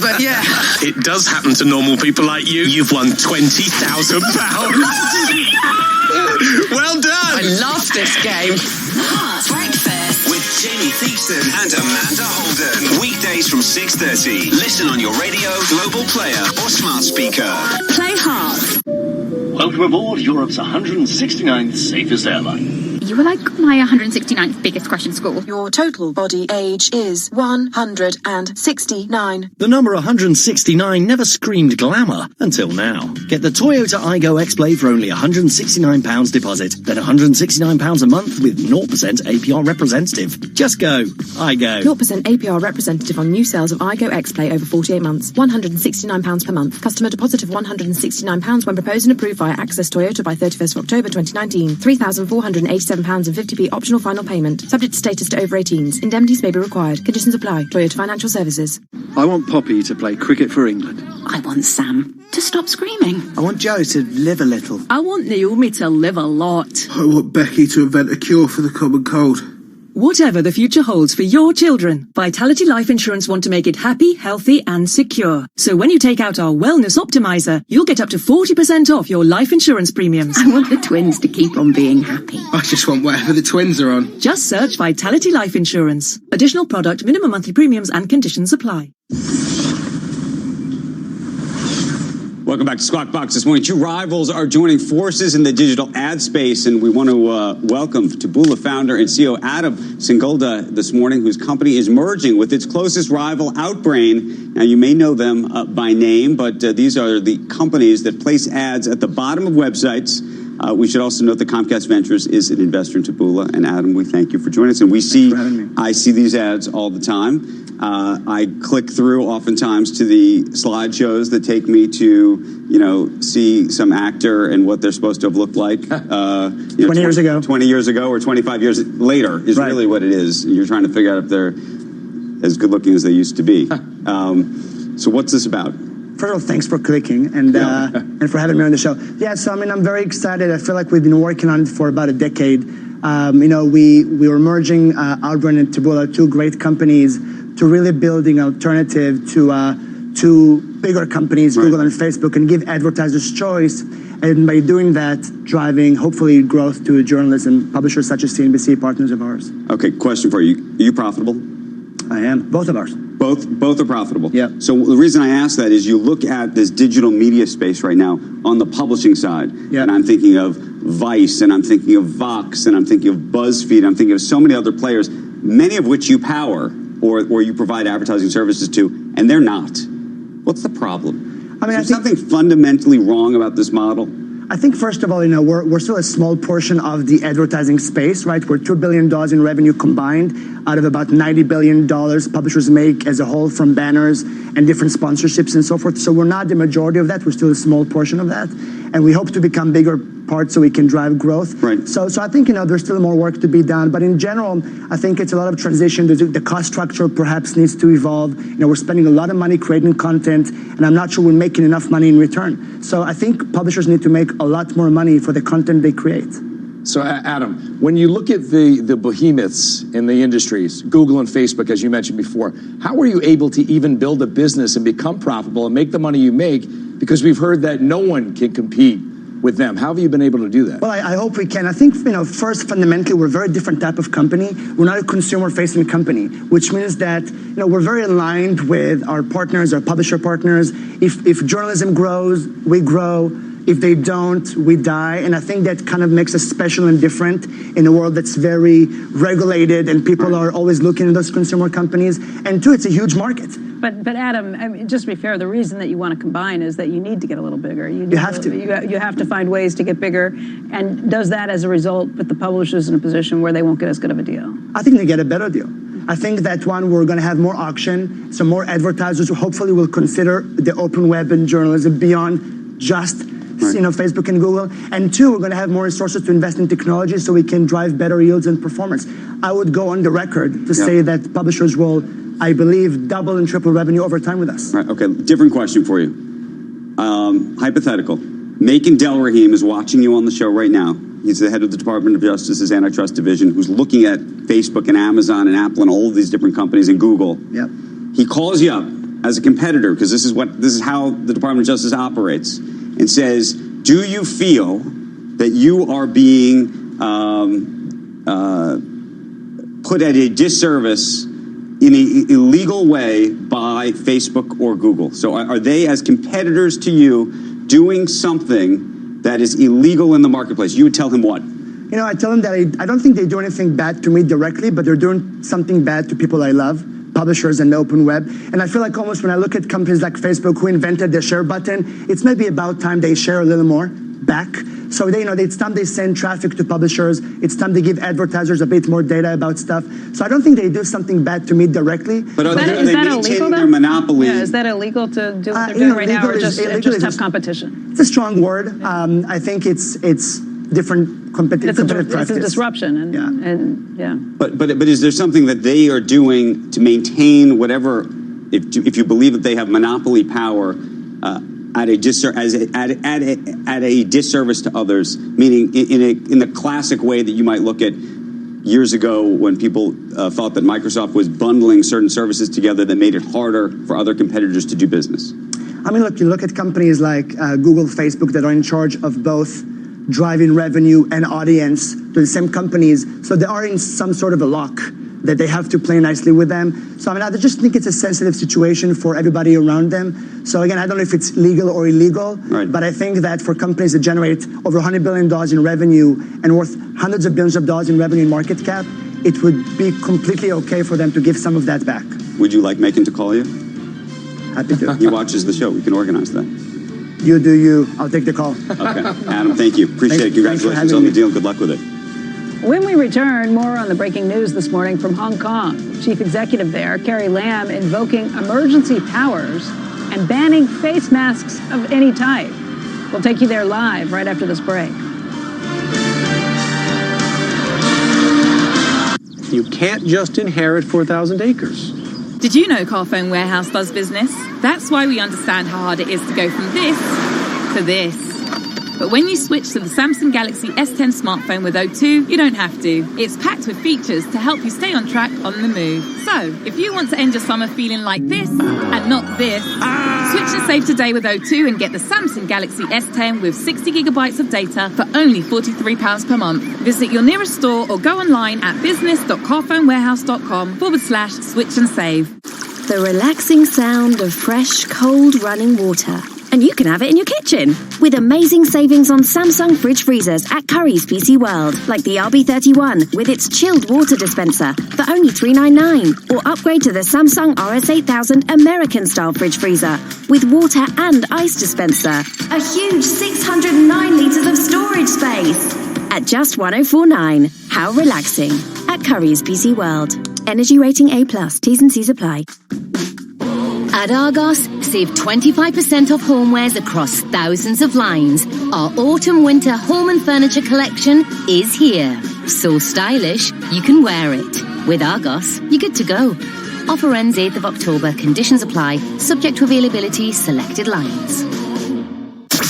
But yeah. It does happen to normal people like you. You've won £20,000. Well done. I love this game. Breakfast with Jamie Thiessen and Amanda Holden. Weekdays from 6:30. Listen on your radio, global player, or smart speaker. Play hard. Welcome aboard Europe's 169th safest airline. You were like my 169th biggest crush in school. Your total body age is 169. The number 169 never screamed glamour until now. Get the Toyota Aygo X-Play for only £169 deposit, then £169 a month with 0% APR representative. Just go. Aygo. 0% APR representative on new sales of Aygo X-Play over 48 months. £169 per month. Customer deposit of £169 when proposed and approved via Access Toyota by 31st of October 2019. £3,487 and 50p optional final payment. Subject to status to over 18s. Indemnities may be required. Conditions apply. Toyota Financial Services. I want Poppy to play cricket for England. I want Sam to stop screaming. I want Joe to live a little. I want Naomi to live a lot. I want Becky to invent a cure for the common cold. Whatever the future holds for your children, Vitality Life Insurance want to make it happy, healthy and secure. So when you take out our Wellness Optimizer, you'll get up to 40% off your life insurance premiums. I want the twins to keep on being happy. I just want whatever the twins are on. Just search Vitality Life Insurance. Additional product, minimum monthly premiums and conditions apply. Welcome back to Squawk Box this morning. Two rivals are joining forces in the digital ad space, and we want to welcome Taboola founder and CEO Adam Singolda this morning, whose company is merging with its closest rival, Outbrain. Now, you may know them by name, but these are the companies that place ads at the bottom of websites. We should also note that Comcast Ventures is an investor in Taboola. And Adam, we thank you for joining us. And I see these ads all the time. I click through oftentimes to the slideshows that take me to, see some actor and what they're supposed to have looked like. 20 years ago. 20 years ago or 25 years later is really what it is. You're trying to figure out if they're as good looking as they used to be. So what's this about? First of all, thanks for clicking and for having me on the show. Yeah, so I'm very excited. I feel like we've been working on it for about a decade. We were merging Outbrain and Taboola, two great companies, to really building an alternative to bigger companies, Google and Facebook, and give advertisers choice. And by doing that, driving hopefully growth to journalism, publishers such as CNBC, partners of ours. Okay, question for you. Are you profitable? I am. Both of ours. Both are profitable. Yeah. So the reason I ask that is you look at this digital media space right now on the publishing side, and I'm thinking of Vice, and I'm thinking of Vox, and I'm thinking of BuzzFeed, I'm thinking of so many other players, many of which you power or you provide advertising services to, and they're not. What's the problem? I think something fundamentally wrong about this model? I think, first of all, we're still a small portion of the advertising space, right? We're $2 billion in revenue combined out of about $90 billion publishers make as a whole from banners and different sponsorships and so forth. So we're not the majority of that. We're still a small portion of that. And we hope to become bigger part so we can drive growth. Right. So I think, there's still more work to be done. But in general, I think it's a lot of transition. The cost structure perhaps needs to evolve. We're spending a lot of money creating content, and I'm not sure we're making enough money in return. So I think publishers need to make a lot more money for the content they create. So, Adam, when you look at the behemoths in the industries, Google and Facebook, as you mentioned before, how are you able to even build a business and become profitable and make the money you make? Because we've heard that no one can compete with them. How have you been able to do that? Well, I hope we can. I think, first, fundamentally, we're a very different type of company. We're not a consumer-facing company, which means that, we're very aligned with our partners, our publisher partners. If journalism grows, we grow. If they don't, we die. And I think that kind of makes us special and different in a world that's very regulated and people are always looking at those consumer companies. And two, it's a huge market. But Adam, just to be fair, the reason that you want to combine is that you need to get a little bigger. You have to. You have to find ways to get bigger. And does that, as a result, put the publishers in a position where they won't get as good of a deal? I think they get a better deal. I think that we're going to have more auction, so more advertisers who hopefully will consider the open web and journalism beyond just Facebook and Google. And two, we're going to have more resources to invest in technology so we can drive better yields and performance. I would go on the record to say that publishers will, I believe, double and triple revenue over time with us. Right. Okay. Different question for you. Hypothetical. Macon Delrahim is watching you on the show right now. He's the head of the Department of Justice's Antitrust Division, who's looking at Facebook and Amazon and Apple and all of these different companies and Google. Yep. He calls you up as a competitor, because this is how the Department of Justice operates, and says, do you feel that you are being put at a disservice in an illegal way by Facebook or Google? So are they, as competitors to you, doing something that is illegal in the marketplace? You would tell him what? I tell them that I don't think they do anything bad to me directly, but they're doing something bad to people I love, publishers and the open web. And I feel like almost when I look at companies like Facebook who invented the share button, it's maybe about time they share a little more back. So it's time they send traffic to publishers. It's time they give advertisers a bit more data about stuff. So I don't think they do something bad to me directly. But are they maintaining their monopoly? Yeah, is that illegal to do what they're doing right now, or just have competition? It's a strong word. I think it's different competitive practice. It's a disruption. But is there something that they are doing to maintain whatever, if you believe that they have monopoly power, at a disservice to others, meaning in the classic way that you might look at years ago when people thought that Microsoft was bundling certain services together that made it harder for other competitors to do business? I mean, look, you look at companies like Google, Facebook that are in charge of both driving revenue and audience to the same companies. So they are in some sort of a lock that they have to play nicely with them. So I just think it's a sensitive situation for everybody around them. So again, I don't know if it's legal or illegal, but I think that for companies that generate over $100 billion in revenue and worth hundreds of billions of dollars in revenue in market cap, it would be completely okay for them to give some of that back. Would you like Macon to call you? Happy to. He watches the show. We can organize that. You do you. I'll take the call. Okay. Adam, thank you. Appreciate it. Congratulations on the deal. Good luck with it. When we return, more on the breaking news this morning from Hong Kong. Chief Executive there, Carrie Lam, invoking emergency powers and banning face masks of any type. We'll take you there live right after this break. You can't just inherit 4,000 acres. Did you know Carphone Warehouse does business? That's why we understand how hard it is to go from this to this. But when you switch to the Samsung Galaxy S10 smartphone with O2, you don't have to. It's packed with features to help you stay on track on the move. So, if you want to end your summer feeling like this and not this, switch and save today with O2 and get the Samsung Galaxy S10 with 60 gigabytes of data for only £43 per month. Visit your nearest store or go online at business.carphonewarehouse.com/switch and save. The relaxing sound of fresh, cold running water. And you can have it in your kitchen with amazing savings on Samsung fridge freezers at Currys PC World, like the RB31 with its chilled water dispenser for only $399, or upgrade to the Samsung RS8000 American-style fridge freezer with water and ice dispenser. A huge 609 litres of storage space at just $104.9. How relaxing at Currys PC World. Energy rating A+. T's and C's apply. At Argos, save 25% off homewares across thousands of lines. Our autumn-winter home and furniture collection is here. So stylish, you can wear it. With Argos, you're good to go. Offer ends 8th of October. Conditions apply. Subject to availability, selected lines.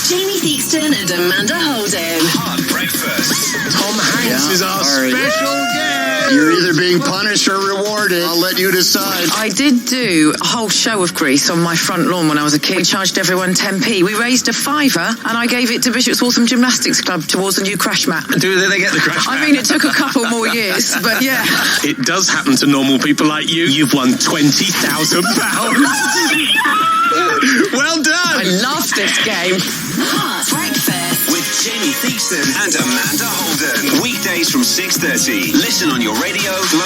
Jamie Theakston and Amanda Holden. Hot breakfast. Tom Hanks is our special guest. You're either being punished or rewarded. I'll let you decide. I did do a whole show of grease on my front lawn when I was a kid. We charged everyone 10p. We raised a fiver and I gave it to Bishop's Waltham Gymnastics Club towards the new crash mat. Do they get the crash mat? I mean, it took a couple more years, but yeah. It does happen to normal people like you. You've won £20,000. Well done. I love this game. Hot breakfast with Jamie Theakston and Amanda Holden. Weekdays from 6:30. Listen on your radio.